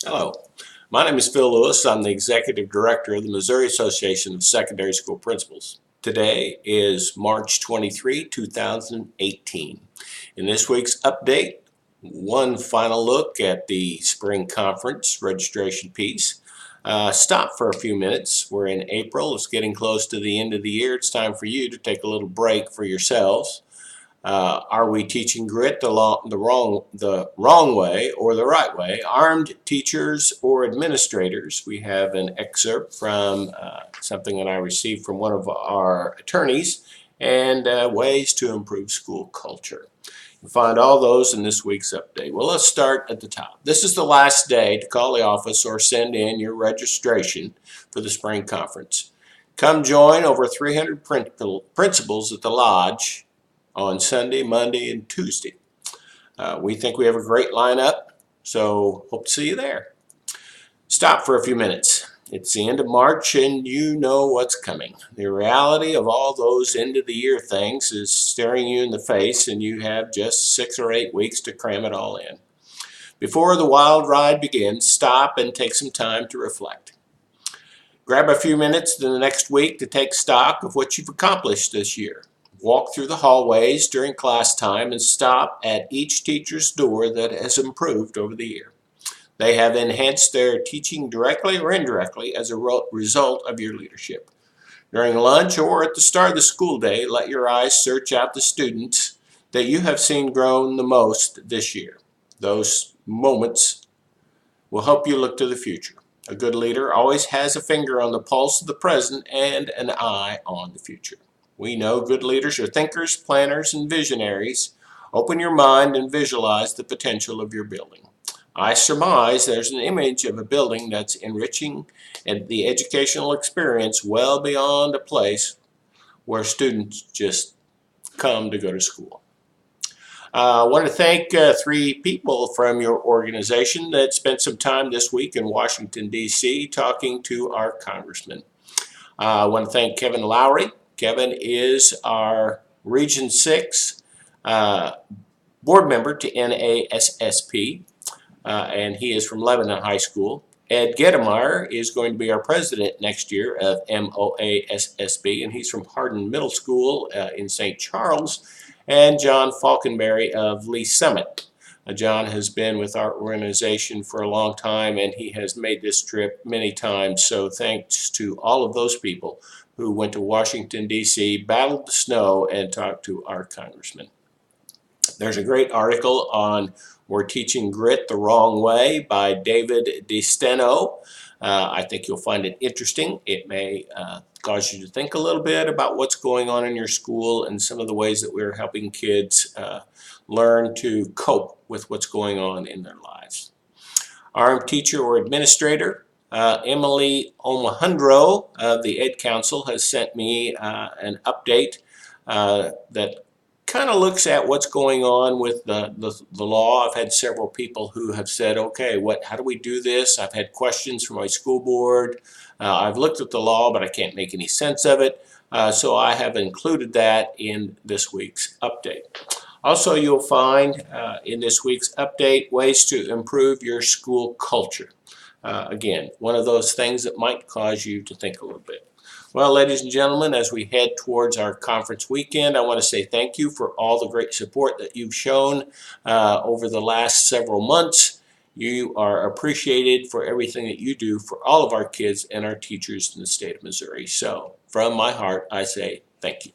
Hello, my name is Phil Lewis. I'm the Executive Director of the Missouri Association of Secondary School Principals. Today is March 23, 2018. In this week's update, one final look at the spring conference registration piece. Stop for a few minutes. We're in April. It's getting close to the end of the year. It's time for you to take a little break for yourselves. Are we teaching grit the wrong way or the right way? Armed teachers or administrators? We have an excerpt from something that I received from one of our attorneys, and ways to improve school culture. You'll find all those in this week's update. Well, let's start at the top. This is the last day to call the office or send in your registration for the spring conference. Come join over 300 principals at the lodge on Sunday, Monday, and Tuesday. We think we have a great lineup, so hope to see you there. Stop for a few minutes. It's the end of March and you know what's coming. The reality of all those end of the year things is staring you in the face, and you have just 6 or 8 weeks to cram it all in. Before the wild ride begins, stop and take some time to reflect. Grab a few minutes in the next week to take stock of what you've accomplished this year. Walk through the hallways during class time and stop at each teacher's door that has improved over the year. They have enhanced their teaching directly or indirectly as a result of your leadership. During lunch or at the start of the school day, let your eyes search out the students that you have seen grown the most this year. Those moments will help you look to the future. A good leader always has a finger on the pulse of the present and an eye on the future. We know good leaders are thinkers, planners, and visionaries. Open your mind and visualize the potential of your building. I surmise there's an image of a building that's enriching and the educational experience well beyond a place where students just come to go to school. I want to thank 3 people from your organization that spent some time this week in Washington, D.C. talking to our congressman. I want to thank Kevin Lowry. Kevin is our Region 6 board member to NASSP, and he is from Lebanon High School. Ed Gettemeyer is going to be our president next year of MOASSB, and he's from Hardin Middle School in St. Charles. And John Falkenberry of Lee Summit. John has been with our organization for a long time, and he has made this trip many times. So thanks to all of those people who went to Washington, D.C., battled the snow, and talked to our congressman. There's a great article on We're Teaching Grit the Wrong Way by David DeSteno. I think you'll find it interesting. It may cause you to think a little bit about what's going on in your school and some of the ways that we're helping kids learn to cope with what's going on in their lives. Armed teacher or administrator, Emily Omohundro of the Ed Council has sent me an update that kind of looks at what's going on with the law. I've had several people who have said, okay, how do we do this? I've had questions from my school board. I've looked at the law, but I can't make any sense of it. So I have included that in this week's update. Also, you'll find in this week's update ways to improve your school culture. Again, one of those things that might cause you to think a little bit. Well, ladies and gentlemen, as we head towards our conference weekend, I want to say thank you for all the great support that you've shown over the last several months. You are appreciated for everything that you do for all of our kids and our teachers in the state of Missouri. So, from my heart, I say thank you.